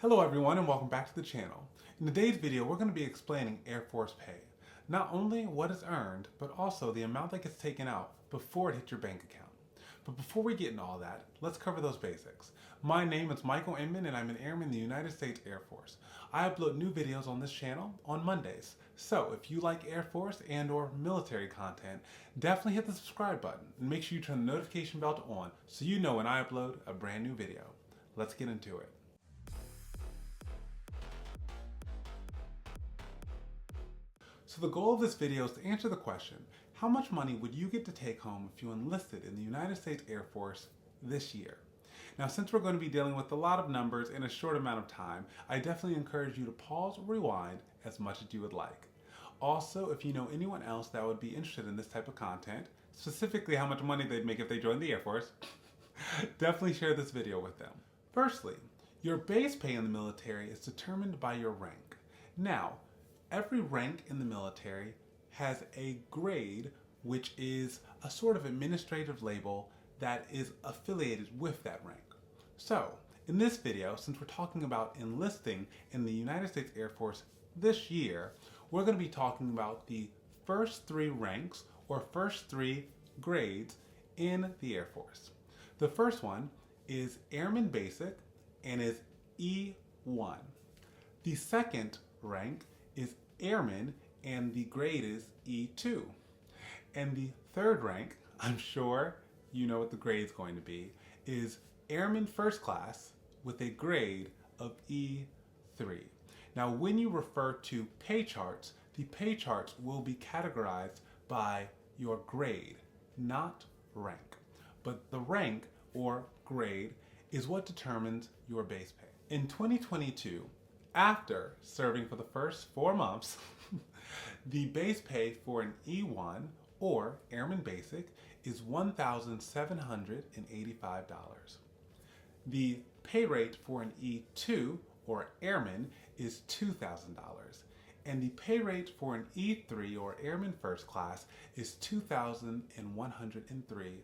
Hello everyone and welcome back to the channel. In today's video we're going to be explaining Air Force pay. Not only what is earned, but also the amount that gets taken out before it hits your bank account. But before we get into all that, let's cover those basics. My name is Michael Inman and I'm an airman in the United States Air Force. I upload new videos on this channel on Mondays. So if you like Air Force and or military content, definitely hit the subscribe button and make sure you turn the notification bell to on so you know when I upload a brand new video. Let's get into it. So the goal of this video is to answer the question, how much money would you get to take home if you enlisted in the United States Air Force this year? Now, since we're going to be dealing with a lot of numbers in a short amount of time, I definitely encourage you to pause or rewind as much as you would like. Also, if you know anyone else that would be interested in this type of content, specifically how much money they'd make if they joined the Air Force, definitely share this video with them. Firstly, your base pay in the military is determined by your rank. Now, every rank in the military has a grade, which is a sort of administrative label that is affiliated with that rank. So, in this video, since we're talking about enlisting in the United States Air Force this year, we're going to be talking about the first three ranks or first three grades in the Air Force. The first one is Airman Basic and is E1. The second rank is Airman and the grade is E2. And the third rank, I'm sure you know what the grade is going to be, is Airman First Class with a grade of E3. Now when you refer to pay charts, the pay charts will be categorized by your grade, not rank. But the rank or grade is what determines your base pay. In 2022, after serving for the first 4 months, the base pay for an E1 or Airman Basic is $1,785. The pay rate for an E2 or Airman is $2,000. And the pay rate for an E3 or Airman First Class is $2,103.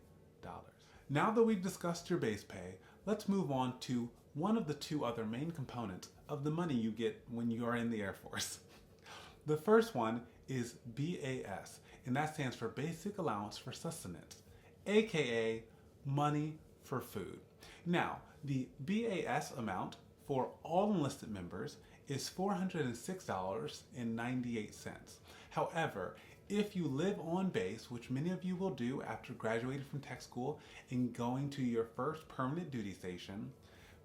Now that we've discussed your base pay, let's move on to one of the two other main components of the money you get when you are in the Air Force. The first one is BAS, and that stands for Basic Allowance for Sustenance, aka money for food. Now, the BAS amount for all enlisted members is $406.98. However, if you live on base, which many of you will do after graduating from tech school and going to your first permanent duty station,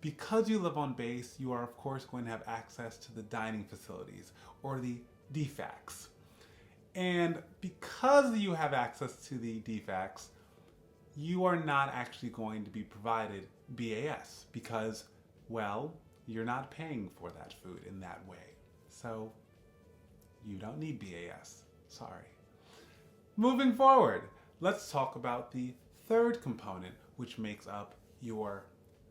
because you live on base, you are of course going to have access to the dining facilities or the DFACs. And because you have access to the DFACs, you are not actually going to be provided BAS because, well, you're not paying for that food in that way. So you don't need BAS. Sorry. Moving forward, let's talk about the third component, which makes up your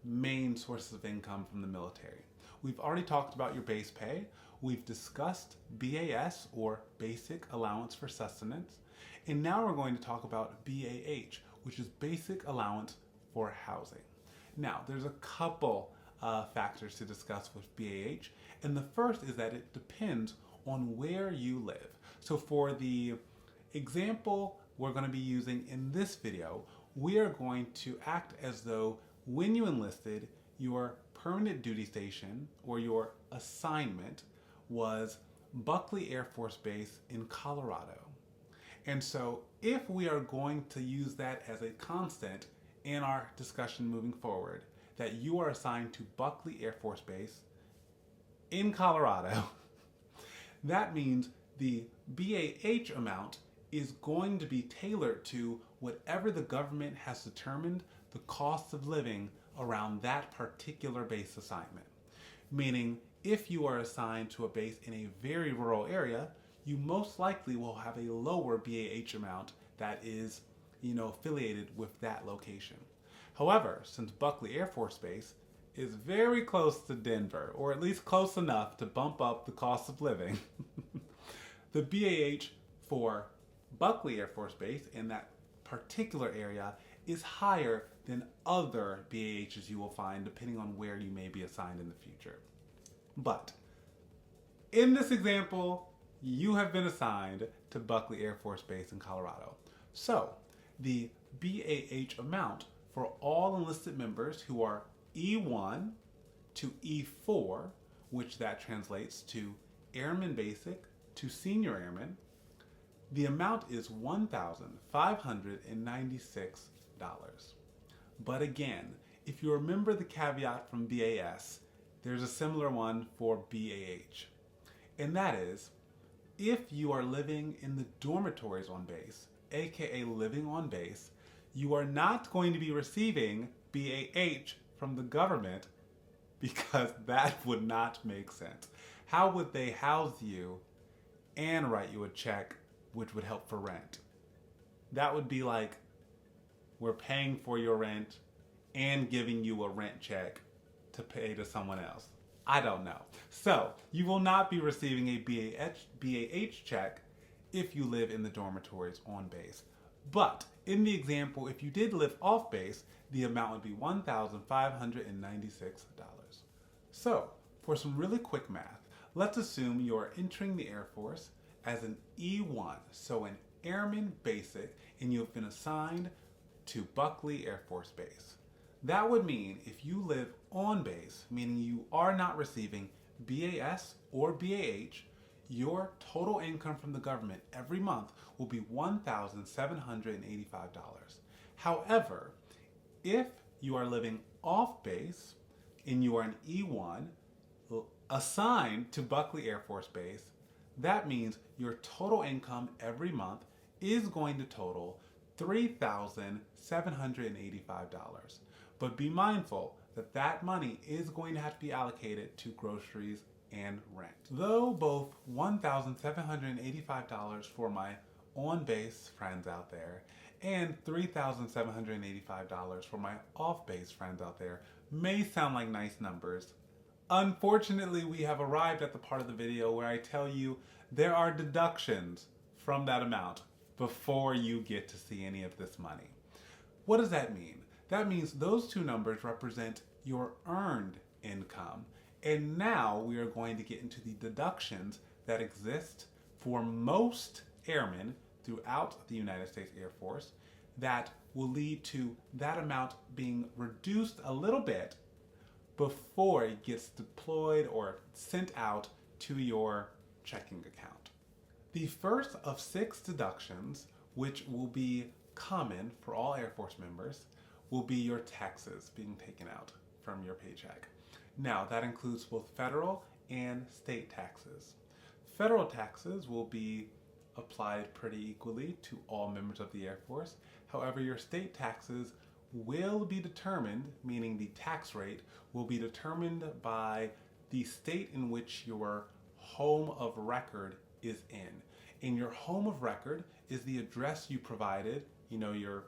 main sources of income from the military. We've already talked about your base pay. We've discussed BAS or Basic Allowance for Sustenance. And now we're going to talk about BAH, which is Basic Allowance for Housing. Now, there's a couple factors to discuss with BAH. And the first is that it depends on where you live. So for the example we're going to be using in this video, we are going to act as though when you enlisted, your permanent duty station or your assignment was Buckley Air Force Base in Colorado. And so if we are going to use that as a constant in our discussion moving forward, that you are assigned to Buckley Air Force Base in Colorado, that means the BAH amount is going to be tailored to whatever the government has determined the cost of living around that particular base assignment. Meaning, if you are assigned to a base in a very rural area, you most likely will have a lower BAH amount that is, affiliated with that location. However, since Buckley Air Force Base is very close to Denver, or at least close enough to bump up the cost of living, the BAH for Buckley Air Force Base in that particular area is higher than other BAHs you will find depending on where you may be assigned in the future. But in this example, you have been assigned to Buckley Air Force Base in Colorado. So the BAH amount for all enlisted members who are E1 to E4, which that translates to Airman Basic to Senior Airman, the amount is $1,596. But again, if you remember the caveat from BAS, there's a similar one for BAH. And that is, if you are living in the dormitories on base, aka living on base, you are not going to be receiving BAH from the government because that would not make sense. How would they house you and write you a check which would help for rent? That would be like, we're paying for your rent and giving you a rent check to pay to someone else. I don't know. So you will not be receiving a BAH check if you live in the dormitories on base. But in the example, if you did live off base, the amount would be $1,596. So for some really quick math, let's assume you are entering the Air Force as an E1, so an Airman Basic, and you have been assigned to Buckley Air Force Base. That would mean if you live on base, meaning you are not receiving BAS or BAH, your total income from the government every month will be $1,785. However, if you are living off base and you are an E1 assigned to Buckley Air Force Base, that means your total income every month is going to total $3,785. But be mindful that that money is going to have to be allocated to groceries and rent. Though both $1,785 for my on-base friends out there and $3,785 for my off-base friends out there may sound like nice numbers, unfortunately we have arrived at the part of the video where I tell you there are deductions from that amount before you get to see any of this money. What does that mean? That means those two numbers represent your earned income. And now we are going to get into the deductions that exist for most airmen throughout the United States Air Force that will lead to that amount being reduced a little bit before it gets deployed or sent out to your checking account. The first of 6 deductions, which will be common for all Air Force members, will be your taxes being taken out from your paycheck. Now, that includes both federal and state taxes. Federal taxes will be applied pretty equally to all members of the Air Force. However, your state taxes will be determined, meaning the tax rate will be determined by the state in which your home of record is in. And your home of record is the address you provided, your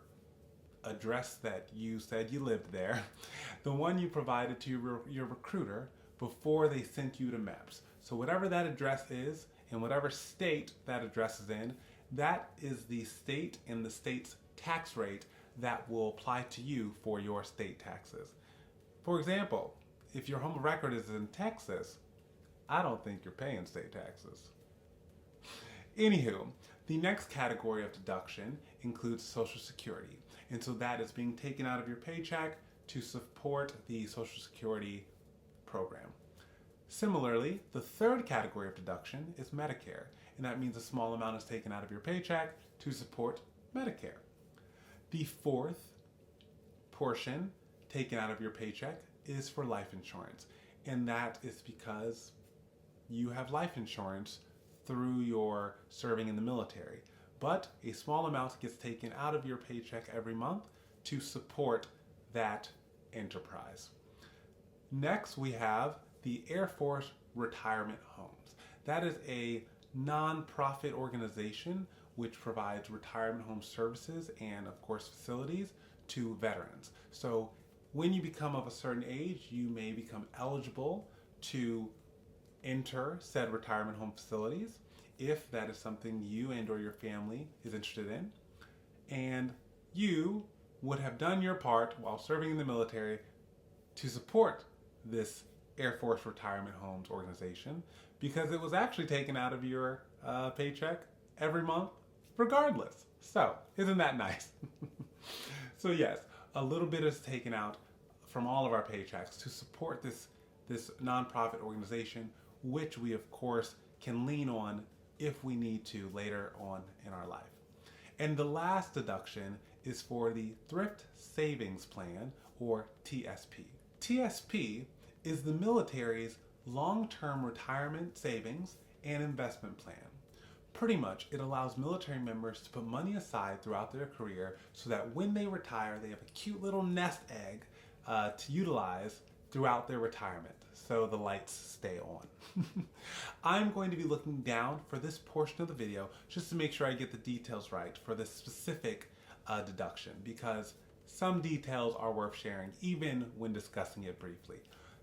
address that you said you lived there, the one you provided to your recruiter before they sent you to MEPS. So whatever that address is, and whatever state that address is in, that is the state and the state's tax rate that will apply to you for your state taxes. For example, if your home of record is in Texas, I don't think you're paying state taxes. Anywho, the next category of deduction includes Social Security. And so that is being taken out of your paycheck to support the Social Security program. Similarly, the third category of deduction is Medicare, and that means a small amount is taken out of your paycheck to support Medicare. The fourth portion taken out of your paycheck is for life insurance, and that is because you have life insurance through your serving in the military. But a small amount gets taken out of your paycheck every month to support that enterprise. Next, we have the Air Force Retirement Homes. That is a non-profit organization which provides retirement home services and, of course, facilities to veterans. So when you become of a certain age, you may become eligible to enter said retirement home facilities if that is something you and or your family is interested in. And you would have done your part while serving in the military to support this Air Force Retirement Homes organization because it was actually taken out of your paycheck every month regardless. So, isn't that nice? So yes, a little bit is taken out from all of our paychecks to support this nonprofit organization, which we of course can lean on if we need to later on in our life. And the last deduction is for the Thrift Savings Plan, or TSP. TSP is the military's long-term retirement savings and investment plan. Pretty much, it allows military members to put money aside throughout their career so that when they retire, they have a cute little nest egg to utilize throughout their retirement, so the lights stay on. I'm going to be looking down for this portion of the video just to make sure I get the details right for this specific deduction, because some details are worth sharing even when discussing it briefly.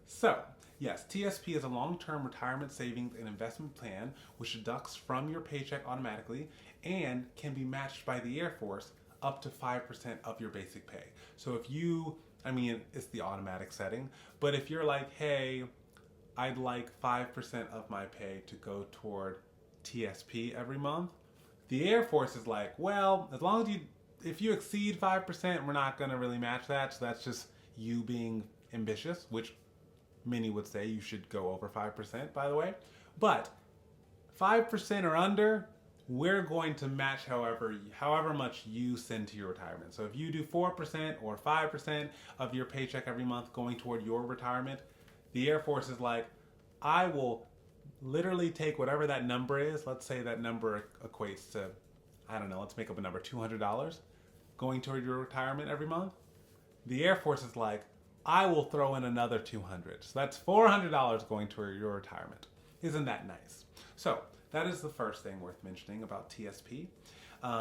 So, yes, TSP is a long-term retirement savings and investment plan which deducts from your paycheck automatically and can be matched by the Air Force up to 5% of your basic pay. So if you, it's the automatic setting, but if you're like, hey, I'd like 5% of my pay to go toward TSP every month, the Air Force is like, well, as long as if you exceed 5%, we're not going to really match that. So that's just you being ambitious, which many would say you should go over 5%, by the way. But 5% or under, we're going to match however much you send to your retirement. So if you do 4% or 5% of your paycheck every month going toward your retirement, the Air Force is like, I will literally take whatever that number is. Let's say that number equates to, I don't know, let's make up a number, $200 going toward your retirement every month. The Air Force is like, I will throw in another $200. So that's $400 going toward your retirement. Isn't that nice? So that is the first thing worth mentioning about TSP,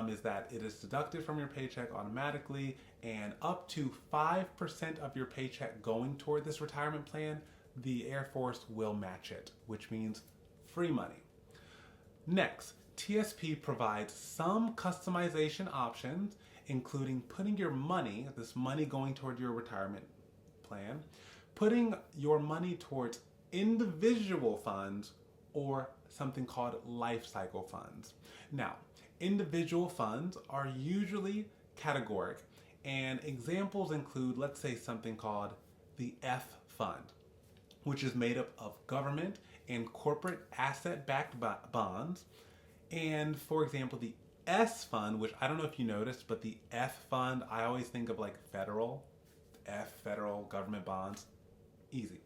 is that it is deducted from your paycheck automatically, and up to 5% of your paycheck going toward this retirement plan, the Air Force will match it, which means free money. Next, TSP provides some customization options, including putting your money, this money going toward your retirement plan, putting your money towards individual funds or something called life cycle funds. Now, individual funds are usually categoric, and examples include, let's say, something called the F fund, which is made up of government and corporate asset-backed bonds. And for example, the S fund, which I don't know if you noticed, but the F fund, I always think of like federal government bonds. Easy.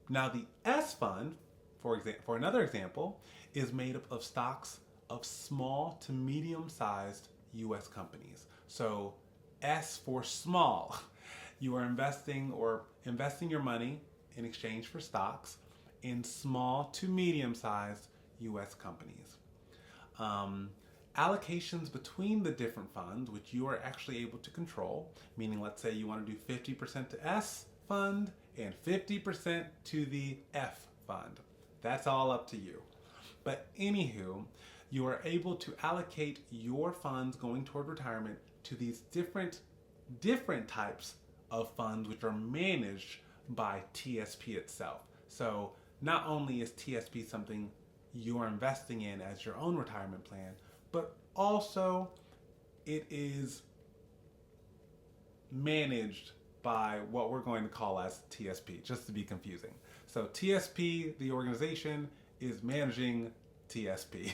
Now the S fund, for another example, is made up of stocks of small to medium-sized U.S. companies. So S for small. You are investing your money in exchange for stocks in small to medium-sized U.S. companies. Allocations between the different funds, which you are actually able to control, meaning let's say you want to do 50% to S fund and 50% to the F fund. That's all up to you. But anywho, you are able to allocate your funds going toward retirement to these different types of funds which are managed by TSP itself. So not only is TSP something you're investing in as your own retirement plan, but also it is managed by what we're going to call as TSP, just to be confusing. So TSP, the organization, is managing TSP.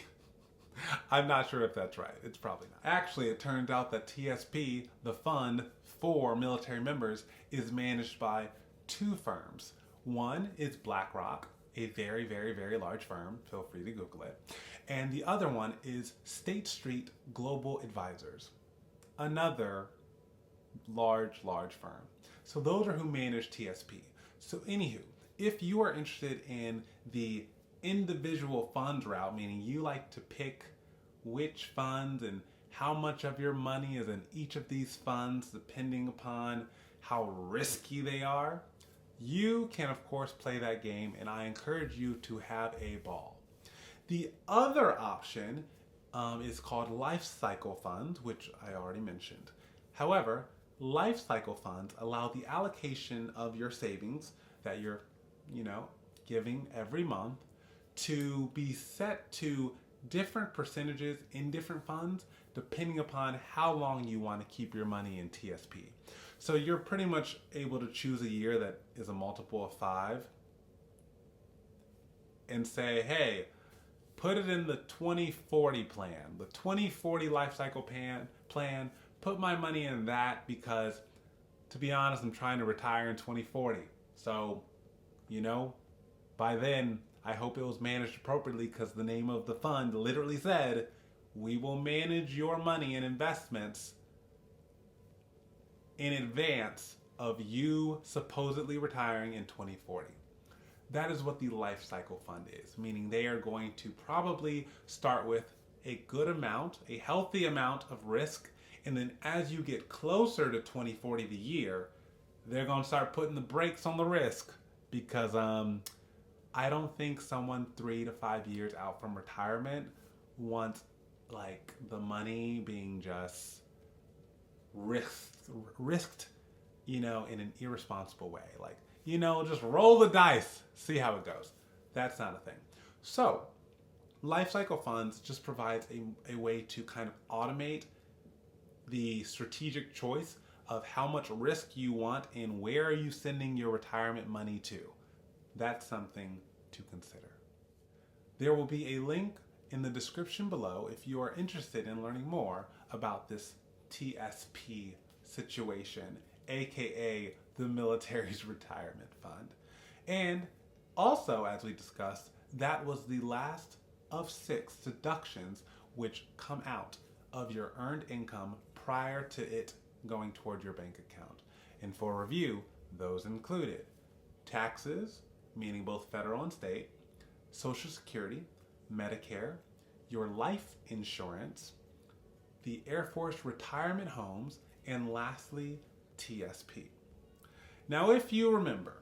I'm not sure if that's right. It's probably not. Actually, it turns out that TSP, the fund for military members, is managed by two firms. One is BlackRock, a very, very, very large firm. Feel free to Google it. And the other one is State Street Global Advisors, another large firm. So those are who manage TSP. So anywho, if you are interested in the individual funds route, meaning you like to pick which funds and how much of your money is in each of these funds depending upon how risky they are, you can of course play that game, and I encourage you to have a ball. The other option is called life cycle funds, which I already mentioned. However, life cycle funds allow the allocation of your savings that you're giving every month to be set to different percentages in different funds depending upon how long you want to keep your money in TSP. So you're pretty much able to choose a year that is a multiple of 5 and say, hey, put it in the 2040 plan, the 2040 life cycle plan, put my money in that because, to be honest, I'm trying to retire in 2040. So, by then, I hope it was managed appropriately because the name of the fund literally said, we will manage your money and investments in advance of you supposedly retiring in 2040. That is what the life cycle fund is, meaning they are going to probably start with a good amount, a healthy amount of risk, and then as you get closer to 2040 the year, they're going to start putting the brakes on the risk because I don't think someone 3 to 5 years out from retirement wants like the money being just risked, in an irresponsible way. Like, just roll the dice, see how it goes. That's not a thing. So, life cycle funds just provides a way to kind of automate the strategic choice of how much risk you want and where are you sending your retirement money to. That's something to consider. There will be a link in the description below if you are interested in learning more about this TSP situation, aka the military's retirement fund. And also, as we discussed, that was the last of 6 deductions which come out of your earned income prior to it going toward your bank account. And for review, those included taxes, meaning both federal and state, Social Security, Medicare, your life insurance, the Air Force retirement homes, and lastly, TSP. Now, if you remember,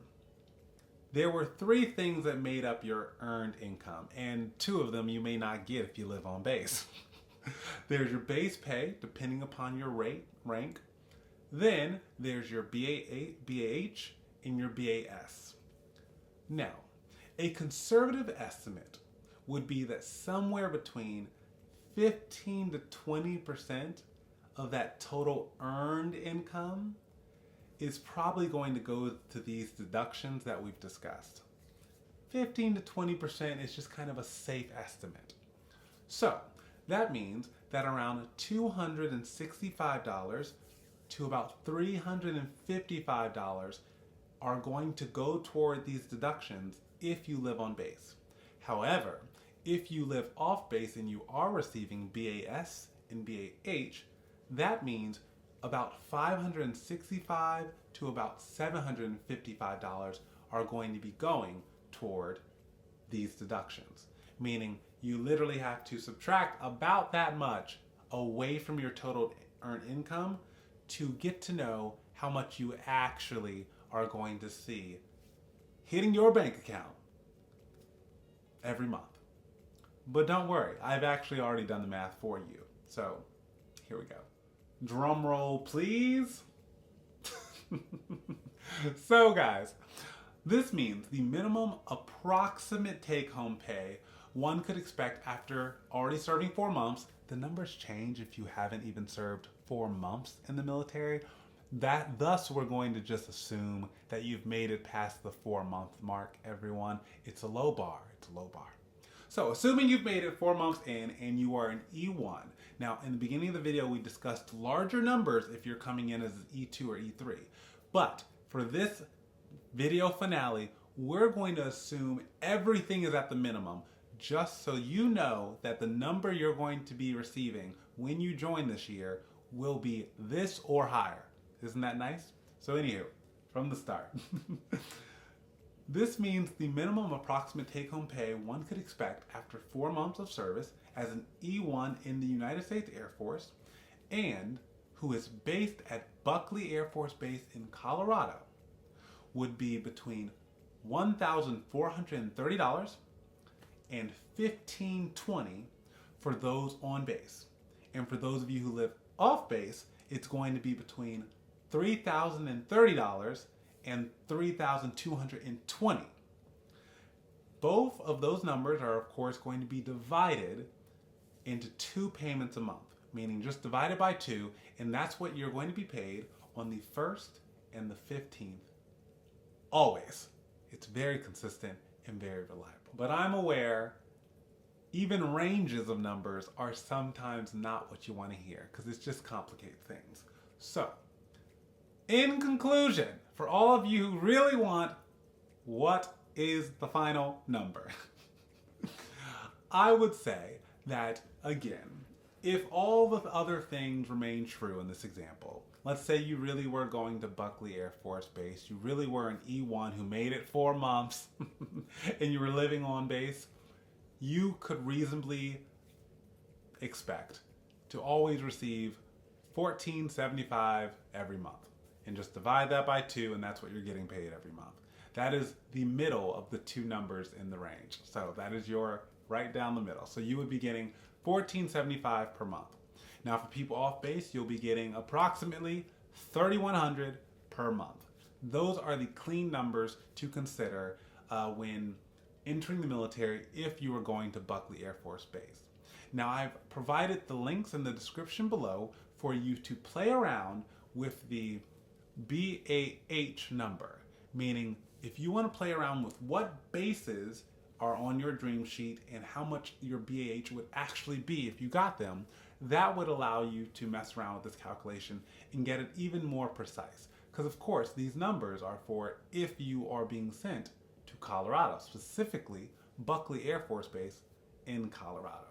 there were 3 things that made up your earned income, and 2 of them you may not get if you live on base. There's your base pay, depending upon your rank. Then there's your BAH and your BAS. Now, a conservative estimate would be that somewhere between 15 to 20% of that total earned income is probably going to go to these deductions that we've discussed. 15 to 20% is just kind of a safe estimate. So that means that around $265 to about $355 are going to go toward these deductions if you live on base. However, if you live off base and you are receiving BAS and BAH, that means about $565 to about $755 are going to be going toward these deductions. Meaning you literally have to subtract about that much away from your total earned income to get to know how much you actually are going to see hitting your bank account every month. But don't worry, I've actually already done the math for you. So here we go. Drum roll, please. So guys, this means the minimum approximate take-home pay one could expect after already serving 4 months. The numbers change if you haven't even served 4 months in the military. Thus, we're going to just assume that you've made it past the 4-month mark, everyone. It's a low bar. It's a low bar. So, assuming you've made it 4 months in and you are an E1. Now, in the beginning of the video, we discussed larger numbers if you're coming in as an E2 or E3. But for this video finale, we're going to assume everything is at the minimum, just so you know that the number you're going to be receiving when you join this year will be this or higher. Isn't that nice? So anywho, from the start. This means the minimum approximate take-home pay one could expect after 4 months of service as an E1 in the United States Air Force and who is based at Buckley Air Force Base in Colorado would be between $1,430 and $1,520 for those on base. And for those of you who live off base, it's going to be between $3,030 and $3,220. Both of those numbers are, of course, going to be divided into 2 payments a month, meaning just divided by 2, and that's what you're going to be paid on the 1st and the 15th. Always. It's very consistent and very reliable. But I'm aware even ranges of numbers are sometimes not what you want to hear because it just complicates things. So, in conclusion, for all of you who really want what is the final number, I would say that, again, if all the other things remain true in this example, let's say you really were going to Buckley Air Force Base, you really were an E1 who made it 4 months, and you were living on base, you could reasonably expect to always receive $14.75 every month. And just divide that by 2, and that's what you're getting paid every month. That is the middle of the 2 numbers in the range. So that is your right down the middle. So you would be getting $14.75 per month. Now for people off base, you'll be getting approximately $3,100 per month. Those are the clean numbers to consider when entering the military if you are going to Buckley Air Force Base. Now I've provided the links in the description below for you to play around with the BAH number, meaning if you want to play around with what bases are on your dream sheet and how much your BAH would actually be if you got them, that would allow you to mess around with this calculation and get it even more precise. Because of course these numbers are for if you are being sent to Colorado, specifically Buckley Air Force Base in Colorado.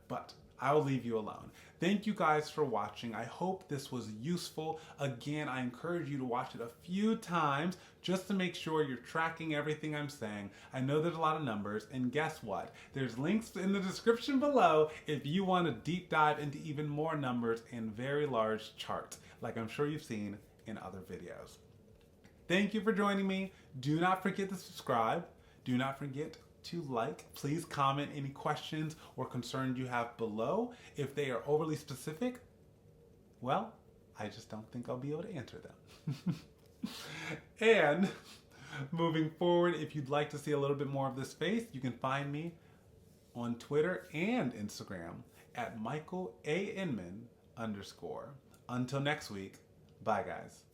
But I'll leave you alone. Thank you guys for watching. I hope this was useful. Again, I encourage you to watch it a few times just to make sure you're tracking everything I'm saying. I know there's a lot of numbers, and guess what? There's links in the description below if you want to deep dive into even more numbers and very large charts, like I'm sure you've seen in other videos. Thank you for joining me. Do not forget to subscribe. Do not forget to like. Please comment any questions or concerns you have below. If they are overly specific, well, I just don't think I'll be able to answer them. And moving forward, if you'd like to see a little bit more of this face, you can find me on Twitter and Instagram at Michael A. Inman _. Until next week, bye guys.